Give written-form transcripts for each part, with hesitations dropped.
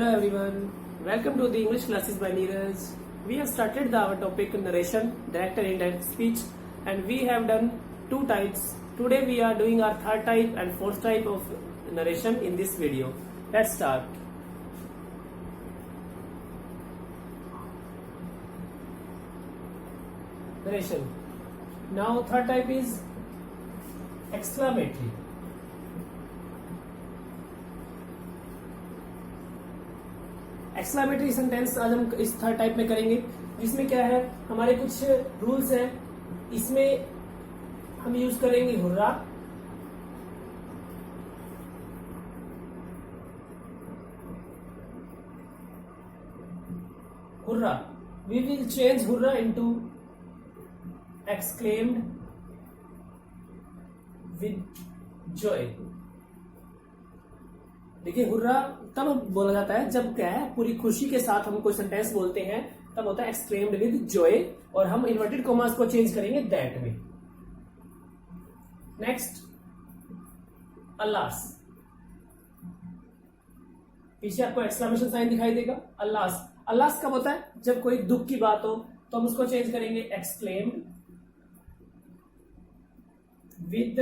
Hello everyone, welcome to the English classes by Neeraj. We have started our topic narration, direct and indirect speech, and we have done two types. Today we are doing our third type and fourth type of narration in this video. Let's start. Narration. Now third type is exclamatory. Exclamatory sentence आज हम इस third type में करेंगे, जिसमें क्या है, हमारे कुछ रूल्स हैं. इसमें हम यूज करेंगे hurrah, hurrah. We will change hurrah into exclaimed with joy. देखिए, हुर्रा तब बोला जाता है जब क्या है, पूरी खुशी के साथ हम कोई सेंटेंस बोलते हैं, तब होता है एक्सक्लेम्ड विद जॉय, और हम इन्वर्टेड कॉमास को चेंज करेंगे दैट में. नेक्स्ट, अल्लास. पीछे आपको एक्सक्लेमेशन साइन दिखाई देगा. अल्लास. अल्लास कब होता है, जब कोई दुख की बात हो, तो हम उसको चेंज करेंगे एक्सक्लेम्ड विद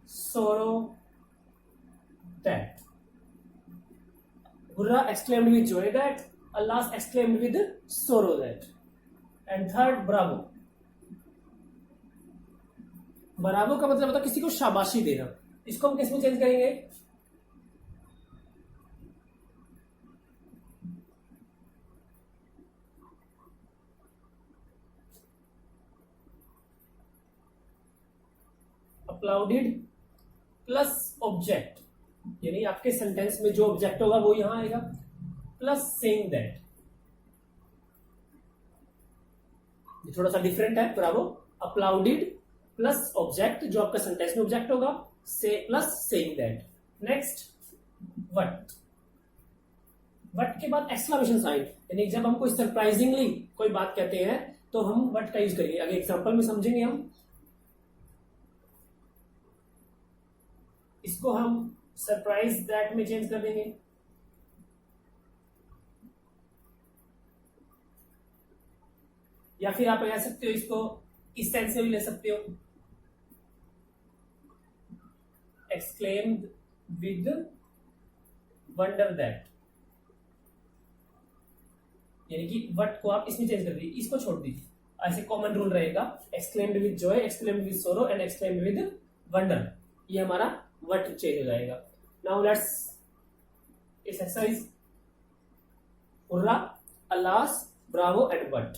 सोरो that. Hurrah exclaimed with joy that. Alas exclaimed with sorrow that. And third, bravo. Bravo का मतलब होता है किसी को शाबाशी देना. इसको हम किसमें चेंज करेंगे, applauded प्लस ऑब्जेक्ट, यानी आपके सेंटेंस में जो ऑब्जेक्ट होगा वो यहां आएगा, प्लस सेइंग दैट. ये थोड़ा सा डिफरेंट है. ब्रावो, अप्लाउडेड प्लस ऑब्जेक्ट, जो आपका सेंटेंस में ऑब्जेक्ट होगा, से plus saying that. Next, what. What के बाद एक्सक्लेमेशन साइन, यानी जब हम कोई सरप्राइजिंगली कोई बात कहते हैं तो हम वट का यूज करेंगे. अगर एग्जांपल में समझेंगे हम, इसको हम सरप्राइज दैट में चेंज कर देंगे. या फिर आप कह सकते हो इसको इस सेंस में भी ले सकते हो, एक्सक्लेम्ड विद वंडर दैट, यानी कि वट को आप इसमें चेंज कर दीजिए, इसको छोड़ दीजिए. ऐसे कॉमन रूल रहेगा, exclaimed with joy, exclaimed with sorrow and exclaimed with wonder. ये हमारा वट चेंज हो जाएगा. नाउ लेट्स इस exercise. Hurrah, alas, bravo and what.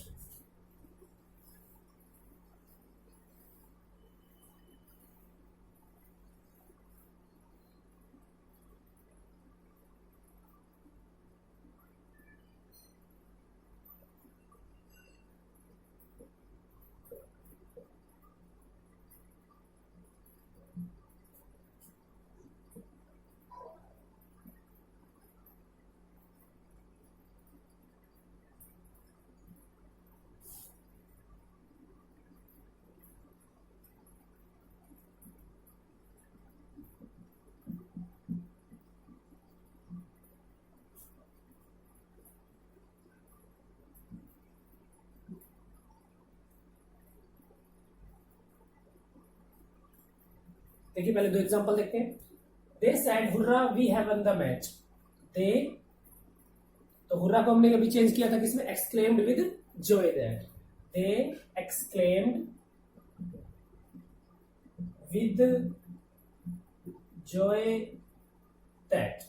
देखिए, पहले दो एग्जांपल देखते हैं. They said hurrah we have won the match. They, तो हुर्रा को हमने अभी चेंज किया था किसमें, exclaimed with joy that. They exclaimed with joy that,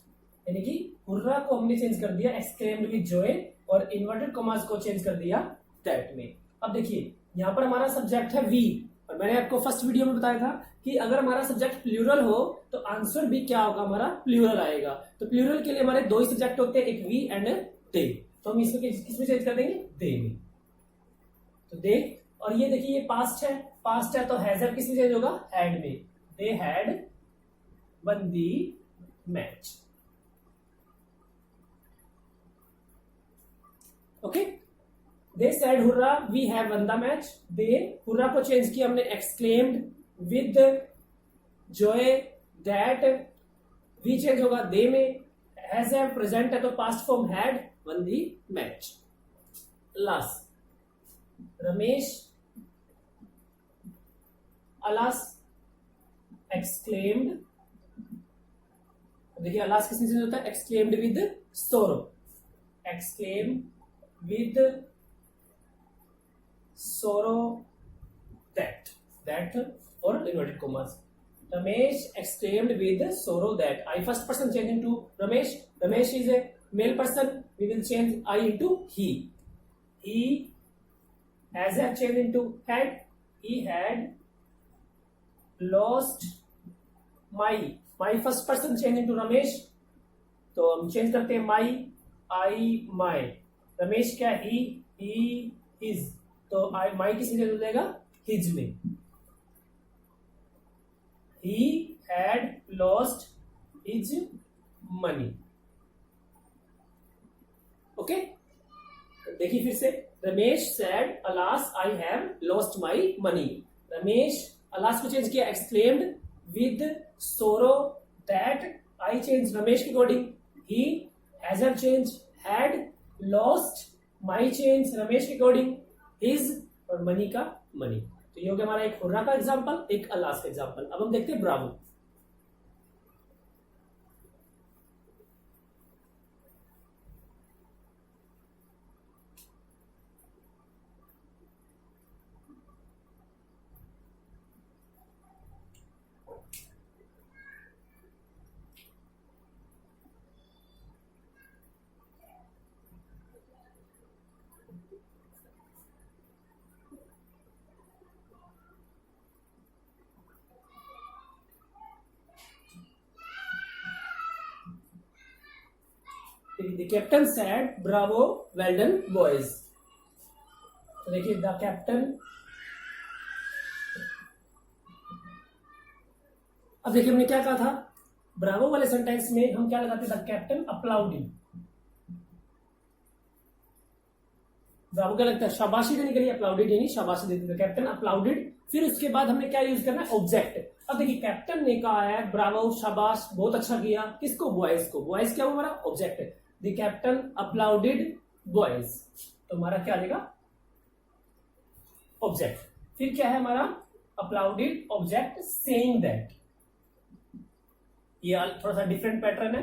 यानी कि हुर्रा को हमने चेंज कर दिया एक्सक्लेम्ड विद जॉय, और इन्वर्टेड कॉमास को चेंज कर दिया दैट में. अब देखिए, यहां पर हमारा सब्जेक्ट है वी, और मैंने आपको फर्स्ट वीडियो में बताया था कि अगर हमारा सब्जेक्ट प्लूरल हो तो आंसर भी क्या होगा, हमारा प्लूरल आएगा. तो प्लूरल के लिए हमारे दो ही सब्जेक्ट होते हैं, एक वी एंड दे. तो हम इसमें किसमें चेंज कर देंगे, दे में. तो दे, और ये देखिए ये पास्ट है, पास्ट है तो हैजर किसमें चेंज होगा, हैड में. They had won the match. Okay. They said hurrah we have won the match. They, hurrah को चेंज किया हमने exclaimed with joy that. We change होगा दे में, हैज हैव प्रेजेंट है तो past form had won the match. Last Ramesh alas exclaimed. देखिए alas किस चीज होता है? Exclaimed with sorrow. Exclaim with sorrow that और inverted commas. Ramesh exclaimed with sorrow that. I first person change into Ramesh. Ramesh is a male person. We will change I into he. He has a change into had. He had lost my. My first person change into Ramesh. तो हम change करते हैं my, I, my. Ramesh क्या? he, his. तो my किस में हो जाएगा? his में. He had lost his money. Okay देखिए फिर से. Ramesh said, alas, I have lost my money. Ramesh alas को चेंज किया exclaimed with sorrow that. I changed Ramesh के according. He has have changed had lost. my change Ramesh के according. his और money का money. तो ये हो गया हमारा एक हुर्रा का एग्जांपल, एक अलास का एग्जांपल. अब हम देखते हैं Bravo. The captain said, "Bravo, well done, boys." तो देखिए द कैप्टन. अब देखिए हमने क्या कहा था? ब्रावो वाले सेंटेंस में हम क्या लगाते? The captain अप्लाउडिंग. ब्रावो क्या लगता है? शाबाशी देने के लिए अप्लाउडेड यानी शाबाशी देते थे. कैप्टन अप्लाउडेड. फिर उसके बाद हमने क्या यूज करना है? ऑब्जेक्ट. अब देखिए कैप्टन ने कहा है ब्रावो, शाबाश, बहुत अच्छा किया. किसको? बॉयज को. बॉयज क्या वो हमारा ऑब्जेक्ट है. The captain applauded boys. तो हमारा क्या आ जाएगा? ऑब्जेक्ट. फिर क्या है हमारा? Applauded object saying that. ये थोड़ा सा डिफरेंट पैटर्न है.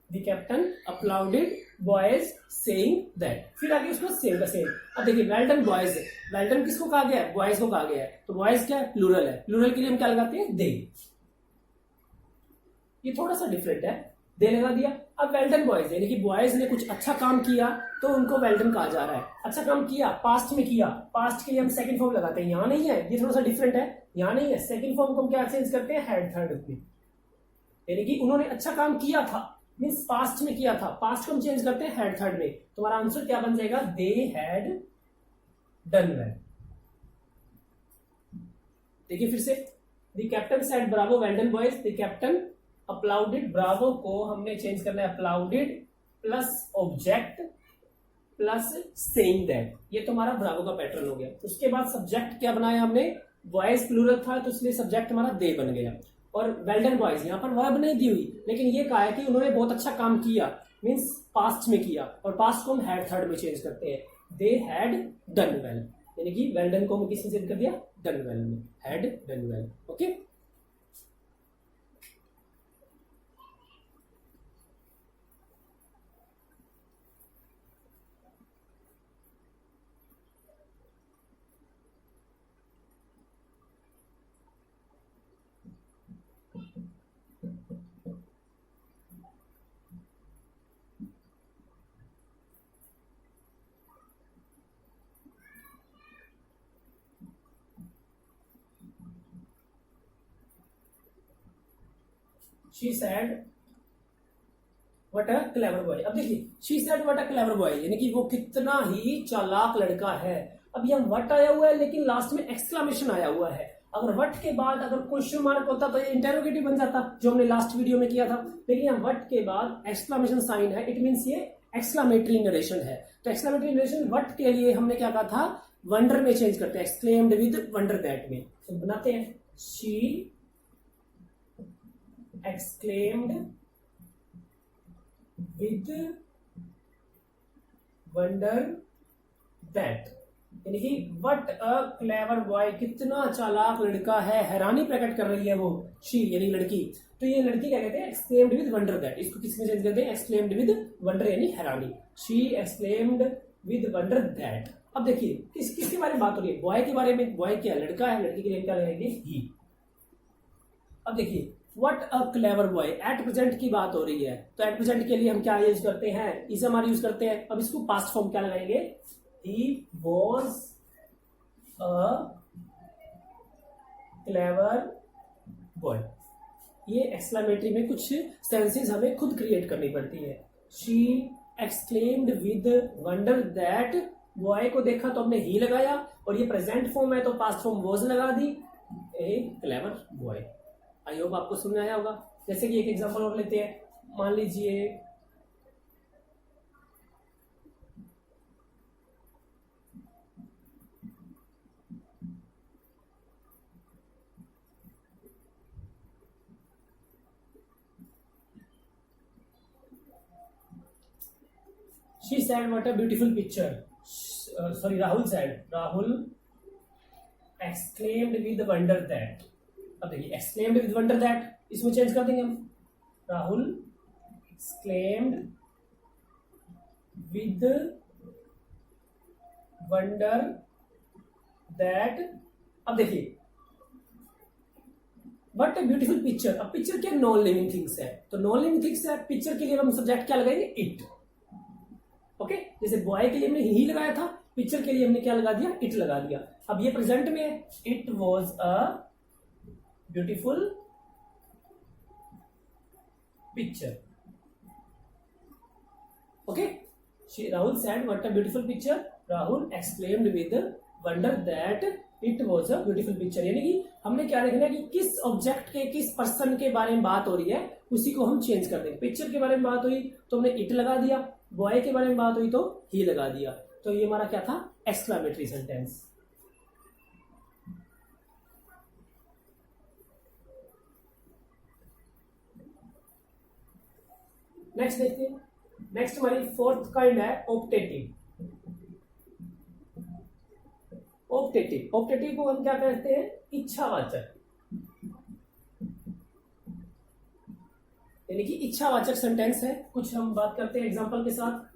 The captain applauded boys saying that. फिर आगे उसको सेम का सेम. अब देखिए well done boys. Well done किसको कहा गया है? बॉयज को कहा गया है. तो बॉयज क्या है? प्लूरल है. प्लूरल के लिए हम क्या लगाते हैं? दे. ये थोड़ा सा डिफरेंट है. दे लगा दिया. अब वेल डन बॉयज यानी कि बॉयज ने कुछ अच्छा काम किया तो उनको वेल डन कहा जा रहा है. अच्छा काम किया, पास्ट में किया. पास्ट के लिए हम सेकंड फॉर्म लगाते हैं. यहां नहीं है. ये थोड़ा सा डिफरेंट है. यहां नहीं है. सेकंड फॉर्म को हम क्या चेंज करते हैं? हैड थर्ड में. यानी कि उन्होंने अच्छा काम किया था मीन्स पास्ट में किया था. पास्ट को हम चेंज करते हैं हैड थर्ड में. तुम्हारा आंसर क्या बन जाएगा? They had done well. देखिए फिर से. The captain said bravo well done boys. The captain applauded. Bravo को हमने चेंज करना है applauded plus object plus saying that. ये तो हमारा ब्रावो का पैटर्न हो गया. उसके बाद सब्जेक्ट क्या बनाया हमने? बॉयज प्लूरल था तो इसलिए सब्जेक्ट हमारा दे बन गया. और वेल डन बॉयज यहां पर वर्ब नहीं दी हुई लेकिन ये कहा है कि उन्होंने बहुत अच्छा काम किया मीन्स पास्ट में किया. और पास्ट को हम हैड थर्ड में चेंज करते हैं. दे हैड डन वेल यानी कि वेल डन को हम किसमें चेंज कर दिया? डन वेल में. Had done well. Okay she said what a clever boy. अब देखिए she said what a clever boy यानी कि वो कितना ही चालाक लड़का है. अब यहाँ वट आया हुआ है लेकिन लास्ट में एक्सक्लामेशन आया हुआ है. अगर वट के बाद अगर क्वेश्चन मार्क होता तो ये इंटेरोगेटिव बन जाता जो हमने लास्ट वीडियो में किया था. लेकिन यहाँ वट के बाद एक्सक्लामेशन साइन है. इट मीन्स ये एक्सक्लामेटरी नरेशन है. तो एक्सक्लामेटरी नरेशन वट के लिए हमने क्या कहा था? वंडर में चेंज करते हैं. एक्सक्लेम्ड विद वंडर दैट में. तो बनाते हैं she exclaimed with wonder that, यानी कि व्हाट अ क्लेवर बॉय, कितना चालाक लड़का है, हैरानी प्रकट कर रही है वो, शी यानी लड़की। तो ये लड़की क्या कहते हैं, एक्सक्लेम्ड विद वंडर दैट, इसको किसमें चेंज करते हैं, एक्सक्लेम्ड विद वंडर यानी हैरानी, she exclaimed with wonder that. अब देखिए किसके बारे में बात हो रही है, बॉय के बारे में, बॉय क्या लड़का है, लड़की के लिए क्या लगाएंगे, ही। अब देखिए what a clever boy, at present की बात हो रही है, तो एट प्रेजेंट के लिए हम क्या यूज करते हैं, इस हमारे यूज करते हैं। अब इसको पास्ट फॉर्म क्या लगाएंगे, he was a clever boy. ये एक्सक्लेमेटरी में कुछ सेंसेस हमें खुद क्रिएट करनी पड़ती है। She exclaimed with wonder that, boy को देखा तो हमने ही लगाया, और ये प्रेजेंट फॉर्म है तो पास्ट फॉर्म वॉज लगा दी, ए क्लेवर बॉय। आई होप आपको समझ आया होगा। जैसे कि एक एग्जांपल और लेते हैं, मान लीजिए she said what a beautiful picture, sorry Rahul said, Rahul exclaimed with wonder that। अब देखिए exclaimed with wonder that, इसमें चेंज कर देंगे हम, Rahul exclaimed with wonder that। अब देखिए बट ए ब्यूटीफुल पिक्चर, अब पिक्चर क्या नॉन लिविंग थिंग्स है, तो नॉन लिविंग थिंग्स है, पिक्चर के लिए हम सब्जेक्ट क्या लगाएंगे, इट। ओके, जैसे बॉय के लिए हमने ही लगाया था, पिक्चर के लिए हमने क्या लगा दिया, इट लगा दिया। अब ये प्रेजेंट में है, it was a beautiful picture. Okay, Rahul said what a beautiful picture, Rahul exclaimed with wonder that it was a beautiful picture. यानी कि हमने क्या देखना है कि किस ऑब्जेक्ट के, किस पर्सन के बारे में बात हो रही है, उसी को हम चेंज कर देंगे। पिक्चर के बारे में बात हुई तो हमने इट लगा दिया, बॉय के बारे में बात हुई तो ही लगा दिया। तो ये हमारा क्या था, एक्सक्लेमेटरी सेंटेंस। नेक्स्ट देखते हैं, नेक्स्ट हमारी फोर्थ काइंड है ऑप्टेटिव। ऑप्टेटिव, ऑप्टेटिव को हम क्या कहते हैं, इच्छावाचक, यानी कि इच्छावाचक सेंटेंस है। कुछ हम बात करते हैं एग्जांपल के साथ।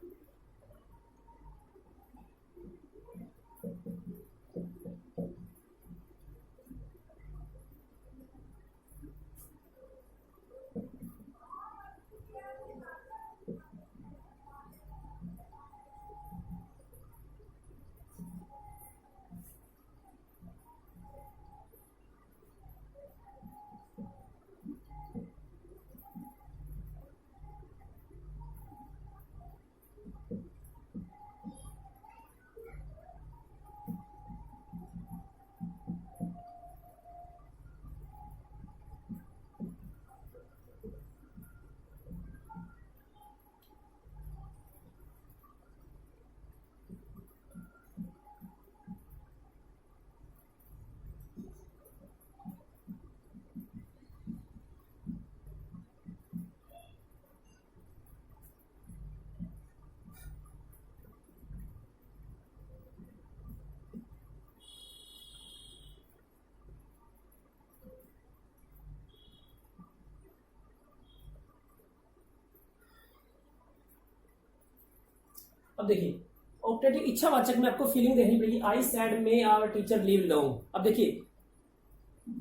अब देखिए ऑप्टेटिव इच्छावाचक में आपको फीलिंग देखनी पड़ेगी। I said may our teacher live long. अब देखिए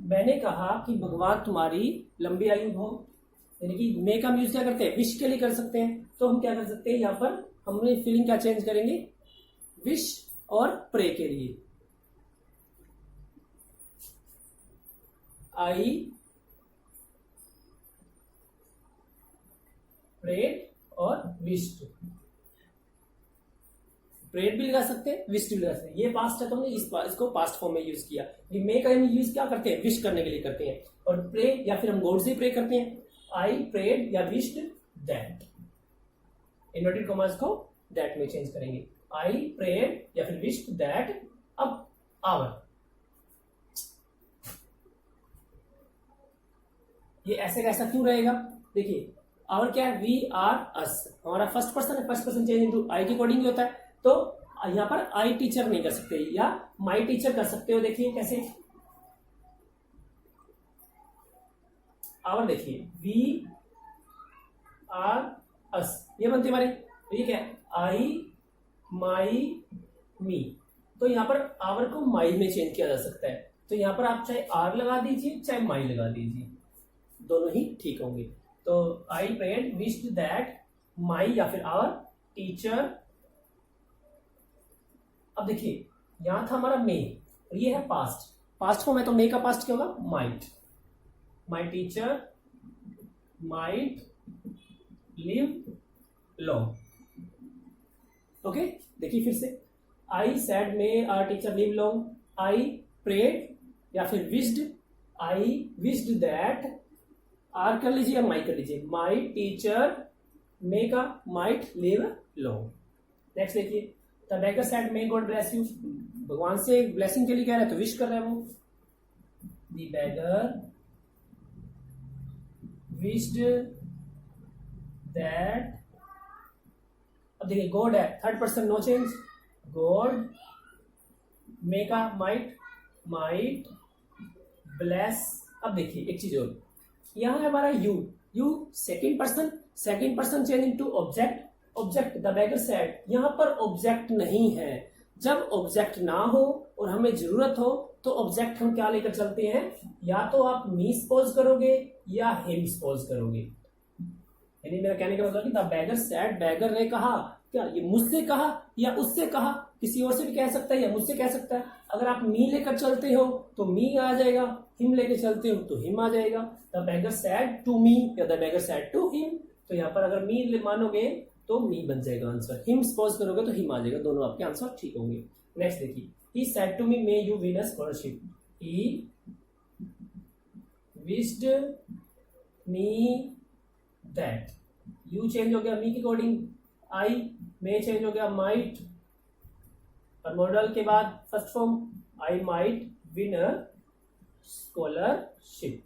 मैंने कहा कि भगवान तुम्हारी लंबी आयु हो, यानी कि मे का हम यूज क्या करते हैं, विश के लिए कर सकते हैं। तो हम क्या कर सकते हैं, यहाँ पर हमने फीलिंग क्या चेंज करेंगे, विश और प्रे के लिए। आई प्रेड और विश्ड, प्रेड भी लगा सकते हैं, विश भी लगा सकते हैं। ये पास्ट है तो हमने इसको पास्ट फॉर्म में यूज किया। मे का हम यूज क्या करते हैं, विश करने के लिए करते हैं। और प्रे या फिर हम गॉड से प्रे करते हैं, आई प्रेड या विश्ड दैट। इन्वर्टेड कॉमास को दैट में चेंज करेंगे, आई प्रेड या फिर विश्ड दैट। अब आवर, ये ऐसे कैसा क्यों रहेगा, देखिए आवर क्या है, वी आर अस, हमारा फर्स्ट पर्सन है, first person change into I के अकॉर्डिंग होता है, तो यहाँ पर आई टीचर नहीं कर सकते या माई टीचर कर सकते हो। देखिए कैसे, आवर देखिए वी आर अस, ये बनती है हमारी, ठीक है, आई माई मी, तो यहाँ पर आवर को माई में चेंज किया जा सकता है, तो यहाँ पर आप चाहे आर लगा दीजिए चाहे माई लगा दीजिए, दोनों ही ठीक होंगे। तो I prayed wished that my या फिर आवर टीचर, अब देखिए यहां था हमारा मे और ये है पास्ट, पास्ट फॉर्म है तो मे का पास्ट क्या होगा, might, my teacher might live long. Okay, देखिए फिर से, I said may our teacher live long, I prayed या फिर wished, I wished that, our कर लीजिए या माई कर लीजिए, माई टीचर मे का माइट लिव लॉन्ग। नेक्स्ट देखिए, the beggar said may God bless you, भगवान से ब्लेसिंग के लिए कह रहा है तो विश कर रहा है वो, द बेगर विश्ड दैट, अब देखिए गॉड है, third person no change, God may का माइट माइट ब्लेस। अब देखिए एक चीज और, यहां है हमारा you, you second person change into object, object the beggar said, यहां पर ऑब्जेक्ट नहीं है, जब ऑब्जेक्ट ना हो और हमें जरूरत हो तो ऑब्जेक्ट हम क्या लेकर चलते हैं, या तो आप मी सपोज करोगे या हिम सपोज करोगे, यानी मेरा कहने का मतलब कि द बेगर सेड, बेगर ने कहा, क्या ये मुझसे कहा या उससे कहा, किसी और से भी कह सकता है या मुझसे कह सकता है, अगर आप मी लेकर चलते हो तो मी आ जाएगा, हिम लेकर चलते हो तो हिम आ जाएगा, the beggar said to me या the beggar said to him, तो यहाँ पर अगर मी मानोगे तो मी बन जाएगा आंसर, हिम सपोज करोगे तो हिम आ जाएगा, दोनों आपके आंसर ठीक होंगे। नेक्स्ट देखिए, he said to me may you win a scholarship, he wished me that, you change हो गया मी के अकॉर्डिंग, आई मे चेंज हो गया माइट, और मॉडल के बाद first form I might win a scholarship.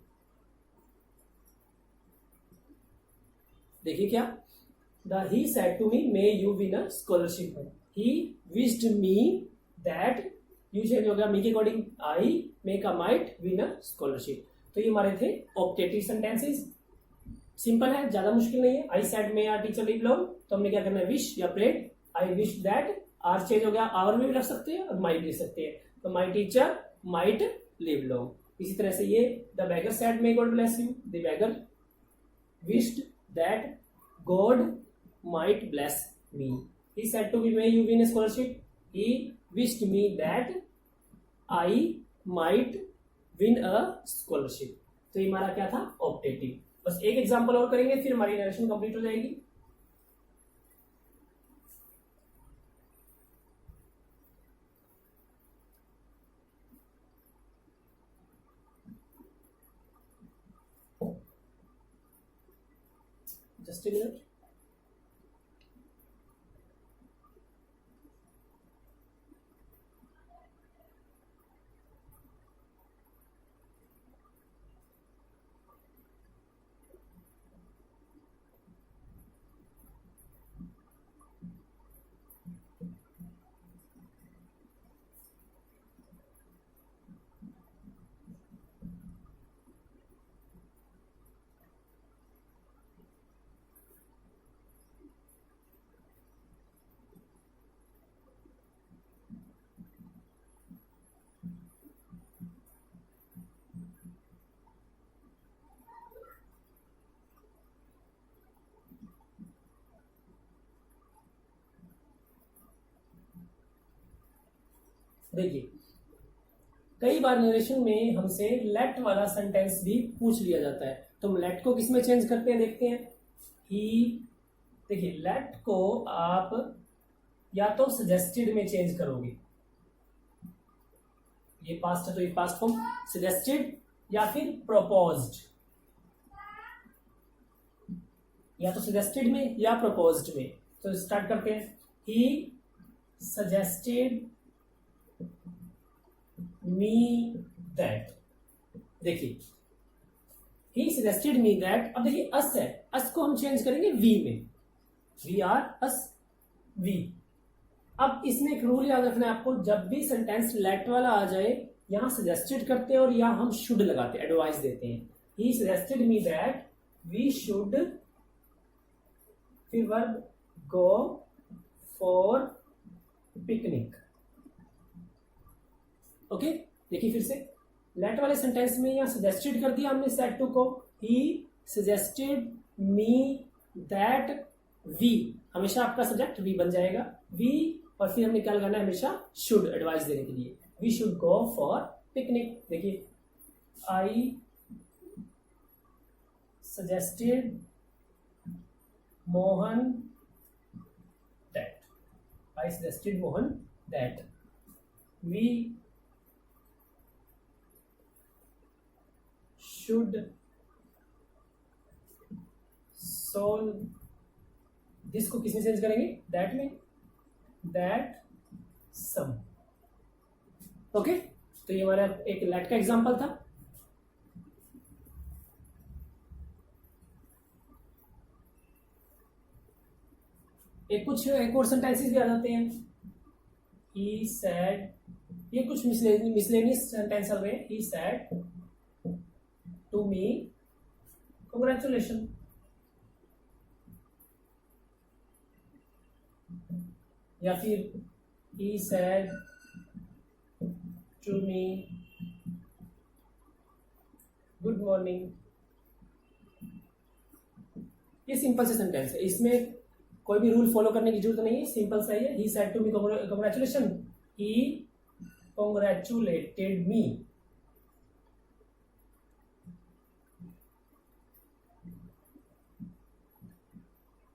देखिए क्या, the he said to me may you win a scholarship, he wished me that, you change हो गया मी के अकॉर्डिंग, आई मे का माइट विन अ स्कॉलरशिप। तो ये हमारे थे ऑप्टेटिव सेंटेंसेस, सिंपल है, ज्यादा मुश्किल नहीं है। I said may our teacher live long, तो हमने क्या करना है, विश या prayed, I wish that, our change हो गया, आवर में भी रख सकते हैं और माइट भी सकते हैं, तो my teacher might live long. इसी तरह से ये the beggar said may God bless you, the beggar wished that God might bless me, he said to me may you win a scholarship, he wished me that I might win a scholarship. तो ये हमारा क्या था, optative. बस एक example और करेंगे फिर हमारी नरेशन कंप्लीट हो जाएगी। Just a minute. देखिए कई बार नरेशन में हमसे लेट वाला सेंटेंस भी पूछ लिया जाता है, तो हम लेट को किस में चेंज करते हैं, देखते हैं। ही, देखिए लेट को आप या तो सजेस्टेड में चेंज करोगे, ये पास्ट है तो ये पास्ट फॉर्म सजेस्टेड, या फिर प्रोपोज्ड, या तो सजेस्टेड में या प्रोपोज्ड में। तो स्टार्ट करते हैं, ही सजेस्टेड मी दैट। देखिए ही सजेस्टेड मी दैट, अब देखिए अस है, अस को हम चेंज करेंगे वी में, वी आर अस वी। अब इसमें एक रूल याद रखना है आपको, जब भी सेंटेंस लेट वाला आ जाए यहां सजेस्टेड करते हैं और यहां हम शुड लगाते हैं, एडवाइस देते हैं। He suggested me that we should, फिर verb go for picnic. Okay, देखिए फिर से लेट वाले सेंटेंस में यहां सजेस्टेड कर दिया हमने सेड टू को, he suggested me that we, हमेशा आपका सब्जेक्ट वी बन जाएगा, वी, और फिर हमने क्या लगाना है हमेशा शुड, एडवाइस देने के लिए, we should go for picnic. देखिए I suggested Mohan that, I suggested Mohan that we should solve this, को किसमें चेंज करेंगे, दैट में, दैट सम। ओके, तो ये हमारा एक लेट का एग्जांपल था। एक और सेंटेंसेस भी आ जाते हैं, ही सैड, ये कुछ मिसलेनियस सेंटेंस चल रहे हैं, ही सैड टू मी कांग्रेचुलेशन, या फिर he said to me good morning। ये सिंपल से सेंटेंस है, इसमें कोई भी रूल फॉलो करने की जरूरत नहीं है, सिंपल सा ही है। he said to me congratulation, he congratulated me।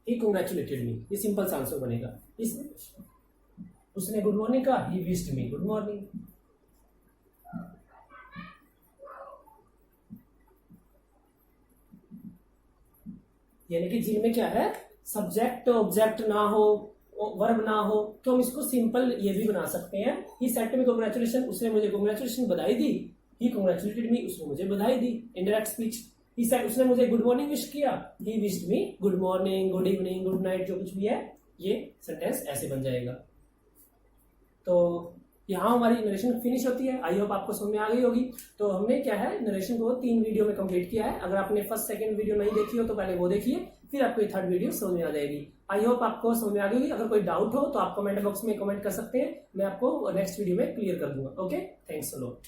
he congratulated me, ये सिंपल सा आंसर बनेगा। इसमें उसने गुड मॉर्निंग कहा, ही विश्ड मी गुड मॉर्निंग। यानी कि जिनमें क्या है, सब्जेक्ट ऑब्जेक्ट ना हो, वर्ब ना हो, तो हम इसको सिंपल ये भी बना सकते हैं। He said to me congratulation, उसने मुझे कांग्रेचुलेशन बधाई दी, ही कांग्रेचुलेटेड मी, उसने मुझे बधाई दी, इनडायरेक्ट स्पीच। ही सेड, उसने मुझे गुड मॉर्निंग विश किया, ही विश्ड मी good morning, good evening, good night, जो कुछ भी है ये सेंटेंस ऐसे बन जाएगा। तो यहाँ हमारी नरेशन फिनिश होती है। आई होप आपको समझ में आ गई होगी। तो हमने क्या है, नरेशन को 3 वीडियो में कंप्लीट किया है। अगर आपने फर्स्ट सेकंड वीडियो नहीं देखी हो तो पहले वो देखिए, फिर आपको ये 3rd वीडियो समझ में आ जाएगी। आई होप आपको समझ में आ गई होगी। अगर कोई डाउट हो तो आप कमेंट बॉक्स में कमेंट कर सकते हैं, मैं आपको नेक्स्ट वीडियो में क्लियर कर दूंगा। Okay, thanks a lot.